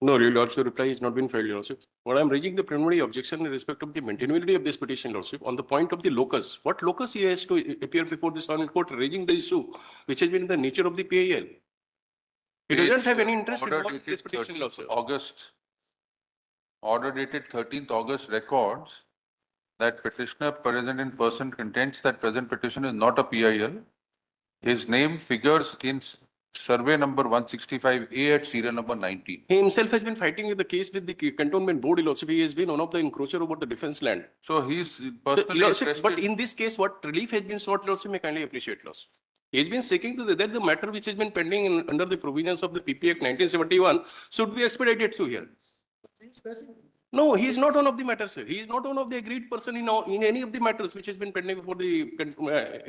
No, your lordship, reply has not been filed, your lordship. What I am raising the preliminary objection in respect of the maintainability of this petition, lordship, on the point of the locus. What locus he has to appear before this honorable court, raising the issue which has been in the nature of the PIL. He doesn't have any interest in Order this petition, dated lordship. 13th August. Order dated 13th August records that petitioner present in person contends that present petition is not a PIL. His name figures in survey number 165A at serial number 19. He himself has been fighting with the case with the cantonment board, lordship. He has been one of the encroacher over the defense land. So he's personally Lordship, interested. but in this case, what relief has been sought, lordship, may kindly appreciate, lordship. He has been seeking to that the matter which has been pending under the provisions of the PP Act 1971 should be expedited through here. No, he is not one of the matters, sir. He is not one of the agreed person in any of the matters which has been pending before the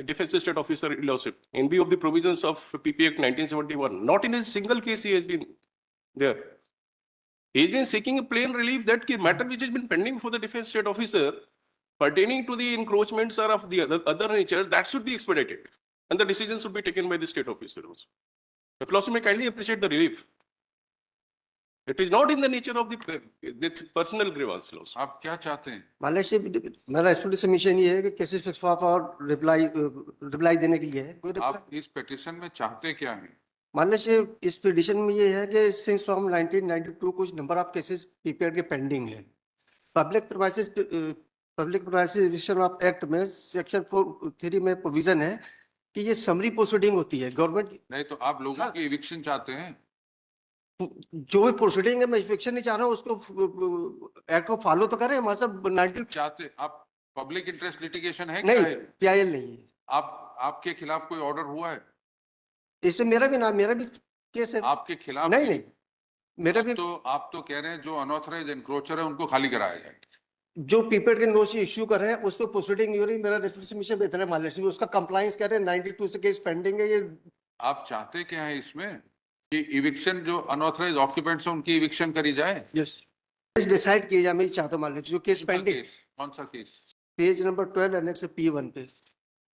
defense state officer, lordship, in view of the provisions of PP Act 1971. Not in a single case he has been there. He has been seeking a plain relief that matter which has been pending for the defense state officer pertaining to the encroachments or of the other nature, that should be expedited. And the decision should be taken by the state officer also. The lordship may kindly appreciate the relief. It is not in the nature of the personal grievance laws. आप क्या चाहते हैं? मालूम मेरा sturdy submission ये है कि cases fix और रिप्लाई देने के लिए है। कोई आप इस पिटीशन में चाहते क्या हैं? मालूम इस पिटीशन में ये है कि सिंस फ्रॉम 1992 कुछ नंबर ऑफ केसेस पीपीआर के पेंडिंग है। पब्लिक प्रीमाइसेस ऑफ एक्ट में सेक्शन 4(3) में प्रोविजन है कि ये समरी प्रोसीडिंग होती है गवर्नमेंट। नहीं तो आप लोगों की इविक्शन चाहते हैं? जो भी प्रोसीडिंग है मैं इविक्शन नहीं चाह रहा हूँ, उसको एक्ट को फॉलो तो करें। हमारे सब 90 चाहते आप पब्लिक इंटरेस्ट लिटिगेशन है? नहीं, क्या है? पीआईएल नहीं है। आपके खिलाफ कोई ऑर्डर हुआ है? इसमें मेरा भी केस है। आपके खिलाफ नहीं मेरा भी। तो आप तो कह रहे हैं जो अनऑथराइज एनक्रोचर है उनको खाली कराया जाए। जो पीपीआर के नोटिस इश्यू कर रहे हैं उसको प्रोसीडिंग नहीं हो रही। मेरा रेस्पॉन्सिबिलिटी बेहतर है मालूम, उसका कंप्लायंस कह रहे हैं 92 से केस पेंडिंग है। ये आप चाहते क्या है इसमें कि इविक्शन जो अनऑथराइज ऑक्यूपेंट्स हैं उनकी इविक्शन करी जाए? यस, डिसाइड किया जाए। मैं चाहता हूं मालूम जो केस पेंडिंग। कौन सा case? Page number 12 annex P1 पे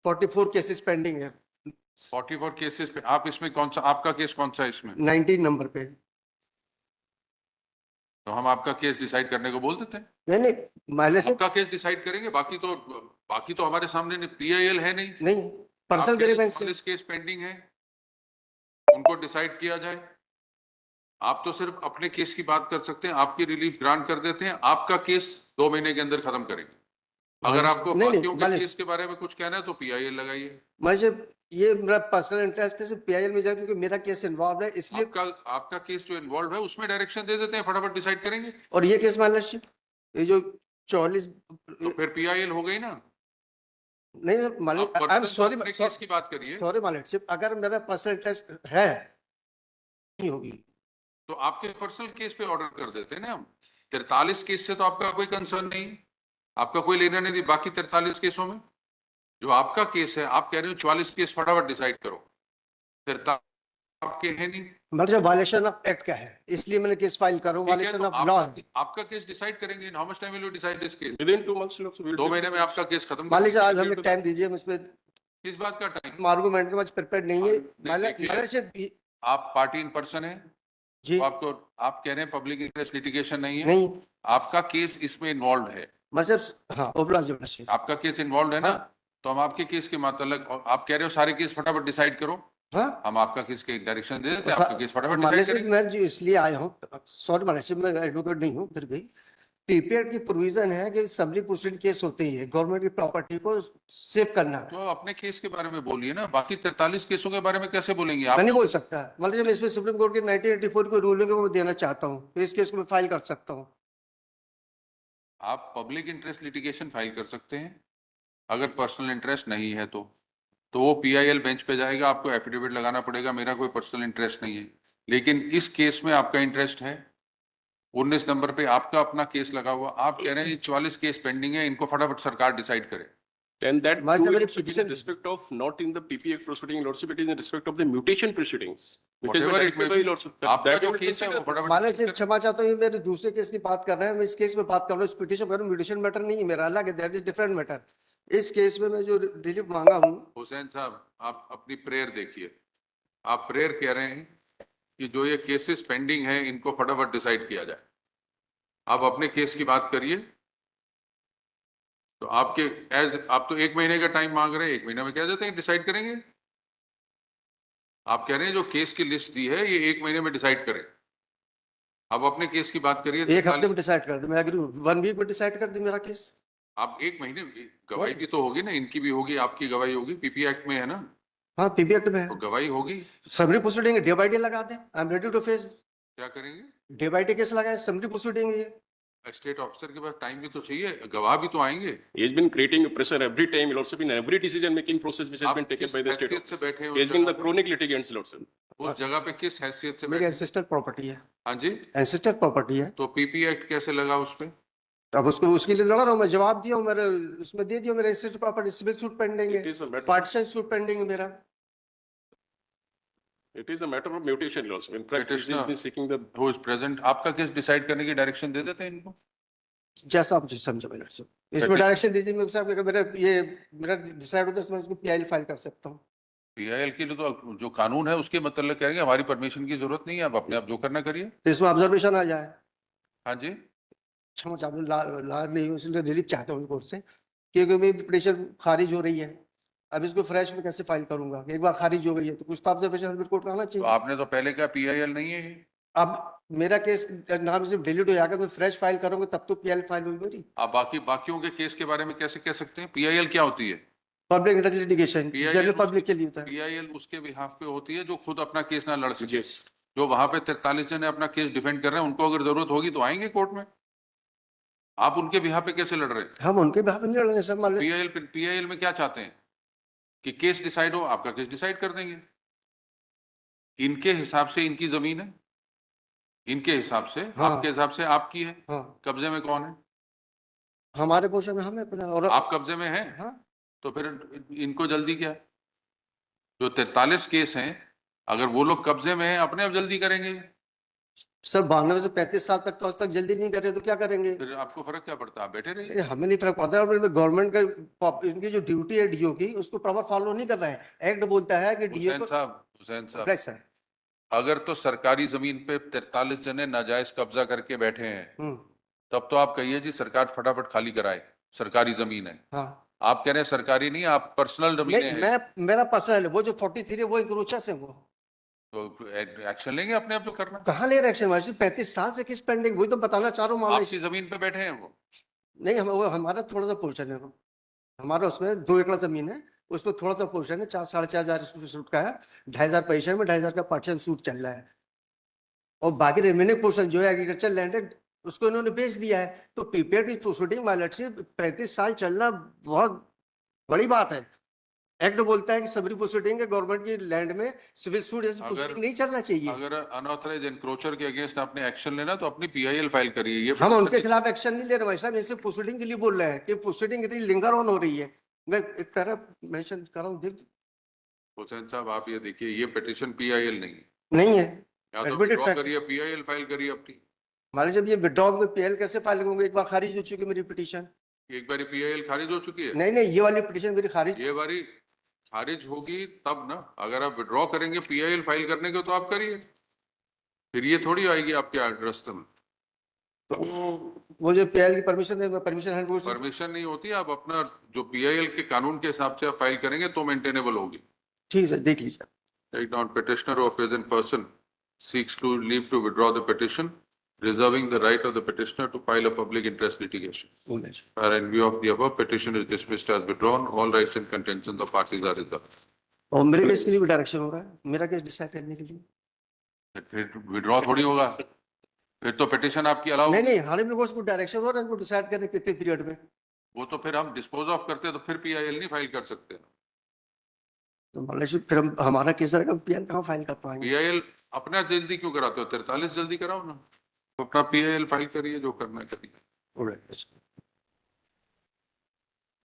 44 केसेस पेंडिंग है। 44 केसेस पे आप इसमें कौन सा, आपका केस कौन सा इसमें? 19 नंबर पे। तो हम आपका केस डिसाइड करने को बोल देते हैं। नहीं मालूम आपका केस डिसाइड करेंगे, बाकी तो हमारे सामने PIL है नहीं पर्सनल ग्रीवेंस केस पेंडिंग है, उनको डिसाइड किया जाए। आप तो सिर्फ अपने केस की बात कर सकते हैं, आपकी रिलीफ ग्रांट कर देते हैं, आपका केस 2 महीने के अंदर खत्म करेंगे। अगर आपको बाकियों के केस के बारे में कुछ कहना है तो PIL लगाइए। मुझे ये मेरा पर्सनल इंटरेस्ट है PIL में जाए क्योंकि मेरा केस इन्वॉल्व है, इसलिए आपका केस जो इन्वॉल्व है उसमें डायरेक्शन दे देते हैं, फटाफट डिसाइड करेंगे। और ये केस मालूम ये जो 44 तो फिर PIL हो गई ना? नहीं मालूम, आई एम सॉरी केस की बात करिए। सॉरी मालूम, अगर मेरा पर्सनल इंटरेस्ट है नहीं होगी तो आपके पर्सनल केस पे ऑर्डर कर देते हैं ना हम। 43 केस से तो आपका कोई कंसर्न नहीं, आपका कोई लेना नहीं। बाकी 43 केसों में जो आपका केस है, आप कह रहे हो 44 केस फटाफट डिसाइड करो, 43 आपके है नहीं। मतलब वायलेशन ऑफ एक्ट क्या है, इसलिए मैंने केस फाइल करा। वायलेशन ऑफ लॉ आपका केस डिसाइड करेंगे। In how much time will you decide this case? Within 2 months, 2 महीने में आपका केस खत्म। मालिक आज हमें टाइम दीजिए, मुझ पे किस बात का टाइम? आर्गुमेंट के बाद प्रिपेयर्ड नहीं है मालिक। आप पार्टी इन पर्सन है जी, तो आपको आप कह रहे हैं पब्लिक इंटरेस्ट लिटिगेशन नहीं है? नहीं, आपका केस इसमें इन्वॉल्व है। मतलब हाँ आपका केस इन्वॉल्व है ना? तो हम आपके केस के मतलब आप कह रहे हो सारे केस फटाफट डिसाइड करो। हाँ, हम आपका केस के डायरेक्शन दे देते हैं, आपका केस फटाफट डिसाइड करेंगे। मैं जी इसलिए आया हूँ, सॉरी मालिक, मैं एडवोकेट नहीं हूँ। फिर भी पीपीआर की प्रोविजन है कि सबली प्रोसीडिंग केस होते ही है, गवर्नमेंट की प्रॉपर्टी को सेव करना। तो अपने केस के बारे में बोलिए ना, बाकी 43 केसों के बारे में कैसे बोलेंगे आप? मैं नहीं बोल सकता मतलब, इसमें सुप्रीम कोर्ट के 1984 को रूलिंग को मैं देना चाहता हूँ, तो इस केस को मैं फाइल कर सकता हूँ। आप पब्लिक इंटरेस्ट लिटिगेशन फाइल कर सकते हैं अगर पर्सनल इंटरेस्ट नहीं है तो वो PIL बेंच पे जाएगा, आपको एफिडेविट लगाना पड़ेगा मेरा कोई पर्सनल इंटरेस्ट नहीं है। लेकिन इस केस में आपका इंटरेस्ट है। 19 नंबर पे आपका अपना केस लगा हुआ, आप कह रहे हैं 44 केस पेंडिंग है, इनको फटाफट सरकार डिसाइड करे। And that My too very is in petition- respect of not in the PP Act proceeding, lordship, it is in respect of the mutation proceedings. which has been Whatever it directed may by be, lordship. आपका That जो will case है वो consider- फटाफट मालिक जी क्षमा चाहता हूँ, ये मेरे दूसरे केस की बात कर रहे हैं, मैं इस केस में बात कर रहा हूँ। इस पिटीशन पर म्यूटेशन मैटर नहीं है मेरा, अलग है, दैट इज डिफरेंट मैटर। इस केस में मैं जो रिलीफ मांगा हूँ। हुसैन साहब, आप अपनी प्रेयर देखिए। आप प्रेयर कह रहे हैं कि जो ये केसेस पेंडिंग है इनको फटाफट डिसाइड किया जाए। आप अपने केस की बात करिए, तो आप तो 1 महीने का टाइम मांग रहे हैं, 1 महीने में क्या देते हैं डिसाइड करेंगे? आप कह रहे हैं जो केस की लिस्ट दी है ये 1 महीने में डिसाइड करें। आप अपने केस की बात करिए। एक हफ्ते में डिसाइड कर दे, मैं एग्री हूँ, 1 वीक में डिसाइड कर दे मेरा केस। आप 1 महीने गवाही भी तो होगी ना, इनकी भी होगी, आपकी गवाही होगी, पीपी एक्ट में है ना, हाँ पीपी एक्ट में है, तो गवाही होगी। Summary proceeding day by day लगा दे, I am ready to face क्या करेंगे? डे बाय डे केस लगाए, समरी प्रोसीडिंग ये। स्टेट ऑफिसर के पास टाइम भी तो चाहिए, गवाह भी तो आएंगे। He has been creating a pressure every time. He'll also been in every decision-making process which has आप been taken किस by the state हैसियत से officer. बैठे हैं He उस has been the जगह पे? chronic litigant, Lord sir. उस जगह पे किस हैसियत से मेरी बैठे? एंसेस्टर प्रॉपर्टी है, हाँ जी, एंसेस्टर प्रॉपर्टी है, तो पीपी एक्ट कैसे लगा उस पे? तो अब उसको उसके लिए लड़ रहा हूँ मैं, जवाब दिया हूँ, मेरे उसमें दे दिया, मेरे ancestor property civil suit pending It है, is a matter. Partition suit pending है मेरा। It is a matter of mutation, Lord sir. In fact, he Petitioner. has been seeking the. Who is present, आपका case decide करने की direction दे देते हैं इनको। जैसा आप समझो मेरे से, इसमें डायरेक्शन दीजिए मेरे साहब, मेरा ये मेरा डिसाइड होता है मैं इसको पीआईएल फाइल कर सकता हूँ। पीआईएल के लिए तो जो कानून है उसके मतलब कहेंगे हमारी परमिशन की जरूरत नहीं है, आप अपने आप जो करना करिए। तो इसमें ऑब्जर्वेशन आ जाए, हाँ जी, क्षमा चाहता हूँ, ला नहीं हूँ, इसलिए रिलीफ चाहता हूँ कोर्ट से, क्योंकि मेरी पिटीशन खारिज हो रही है, अब इसको फ्रेश में कैसे फाइल करूंगा, एक बार खारिज हो गई है तो कुछ तो ऑब्जर्वेशन कोर्ट का आना तो चाहिए। आपने तो पहले कहा पीआईएल नहीं है ये। अब मेरा केस नाम से डिलीट हो जाएगा तो फ्रेश फाइल करूंगा तब तो पीआईएल फाइल होगी मेरी। आप बाकियों के केस के बारे में कैसे कह सकते हैं? पीआईएल क्या होती है? Public interest litigation PIL general public के लिए होता है। पीआईएल उसके बिहाफ पे होती है जो खुद अपना केस ना लड़ सके। Yes. जो वहां पे 43 जने अपना केस डिफेंड कर रहे हैं उनको अगर जरूरत होगी तो आएंगे कोर्ट में। आप उनके बिहाफ पे कैसे लड़ रहे हैं? हम उनके बिहाफ पे नहीं लड़ रहे सर, मान लीजिए पीआईएल में क्या चाहते हैं कि केस डिसाइड हो, आपका केस डिसाइड कर देंगे। इनके हिसाब से इनकी जमीन है, इनके हिसाब से हाँ। आपके हिसाब से आपकी है, हाँ कब्जे में कौन है? हमारे पोर्शन में हमें पता, और आप कब्जे में हैं, हाँ तो फिर इनको जल्दी क्या? जो 43 केस हैं अगर वो लोग कब्जे में हैं अपने आप जल्दी करेंगे। सर 92 से 35 साल तक तो आज तक जल्दी नहीं कर रहे तो क्या करेंगे? फिर आपको फर्क क्या पड़ता है? आप बैठे रहिए। ये हमें नहीं फर्क पड़ता है, गवर्नमेंट का इनकी जो ड्यूटी है डीओ की उसको प्रॉपर फॉलो नहीं कर रहा है। एक्ट बोलता है कि डीओ को हुसैन साहब, प्रेस है। अगर तो सरकारी जमीन पे 43 जने नाजायज कब्जा करके बैठे हैं तब तो आप कहिए जी सरकार फटाफट खाली कराए, सरकारी जमीन है। हाँ आप कह रहे हैं सरकारी नहीं, आप पर्सनल जमीनें नहीं, हैं, मैं मेरा पर्सनल है, वो जो 43 है वो इंक्रोचर्स है, वो तो एक्शन लेंगे अपने आप जो करना। कहाँ ले रहे एक्शन? 35 साल से किस पेंडिंग, वही तो बताना चाह रहा हूँ मामला। आपसी जमीन पे बैठे हैं वो। नहीं हम वो हमारा थोड़ा सा पोर्शन है, वो हमारा उसमें 2 एकड़ जमीन है, उसमें थोड़ा सा पोर्शन है, 4-4.5 हजार सूट का है, 2,500 पैसे में 2,500 का पार्टीशन सूट चल रहा है, और बाकी रिमेनिंग पोर्शन जो है एग्रीकल्चर लैंड है उसको इन्होंने बेच दिया है। तो पीपीएड की प्रोसीडिंग वायलेटरी 35 साल चलना बहुत बड़ी बात है। एक्ट बोलता है कि सबरी प्रोसीडिंग है गवर्नमेंट की लैंड में, सिविल सूट जैसी प्रोसीडिंग नहीं चलना चाहिए। अगर अनऑथराइज एनक्रोचर के अगेंस्ट आपने एक्शन लेना तो अपनी पीआईएल फाइल करिए। ये हम उनके खिलाफ एक्शन नहीं ले रहे भाई साहब, इनसे प्रोसीडिंग के लिए बोल रहे हैं कि प्रोसीडिंग इतनी लिंगर ऑन हो रही है। मैं एक तरह मेंशन कर रहा हूँ, हुसैन साहब आप ये देखिए, ये पिटीशन पीआईएल नहीं है, नहीं है या तो Admitted withdraw fact. करिए, पीआईएल फाइल करिए अपनी। मान लीजिए जब ये विड्रॉ में पीएल कैसे फाइल करूंगा, एक बार खारिज हो चुकी है मेरी पिटीशन। एक बारी पीआईएल खारिज हो चुकी है, नहीं नहीं, ये वाली पिटीशन मेरी खारिज, ये बारी खारिज होगी तब ना। अगर आप विड्रॉ करेंगे पीआईएल फाइल करने के तो आप करिए, फिर ये थोड़ी आएगी आपके रास्ते में। तो वो जो पीएल की परमिशन है, परमिशन है वो परमिशन नहीं होती, आप अपना जो पीआईएल के कानून के हिसाब से आप फाइल करेंगे तो मेंटेनेबल होगी। ठीक है, देख लीजिए। Take down petitioner or present person seeks to leave to withdraw the petition, reserving the right of the petitioner to file a public interest litigation. In view of the above, petition is dismissed as withdrawn. All rights and contentions of parties are reserved. और मेरे case के लिए भी direction हो रहा है, मेरा case decide करने के लिए। फिर विड्रॉ थोड़ी होगा, फिर तो पिटिशन आपकी अलाउ। नहीं नहीं, हाल में को डायरेक्शन हो रहा है इनको डिसाइड करने कितने पीरियड में। वो तो फिर हम डिस्पोज ऑफ करते तो फिर पीआईएल नहीं फाइल कर सकते। तो मान लीजिए फिर हमारा केस रहेगा, पीएल कहाँ फाइल कर पाएंगे? पीआईएल अपना जल्दी क्यों कराते हो? 43 जल्दी कराओ ना, तो अपना पीआईएल फाइल करिए, जो करना है करिए।